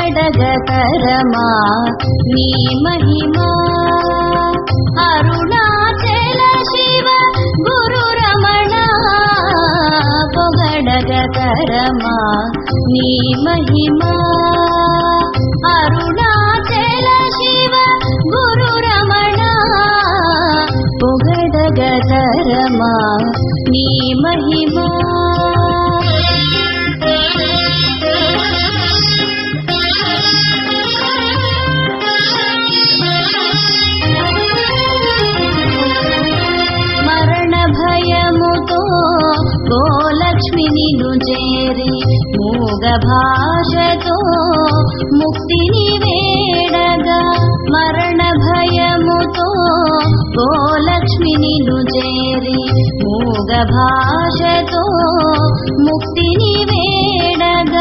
పొగడగతరమా నీ మహిమా అరుణాచల శివ గురు రమణ పొగడగతరమా నీ మహిమా అరుణాచల శివ గురు రమణ పొగడగతరమా నీ మహిమా భయముతో గోలక్ష్మి నిన్ను చేరి మూగ భాషతో ముక్తిని వేడగా మరణ భయముతో గోలక్ష్మి నిన్ను చేరి మూగ భాషతో ముక్తిని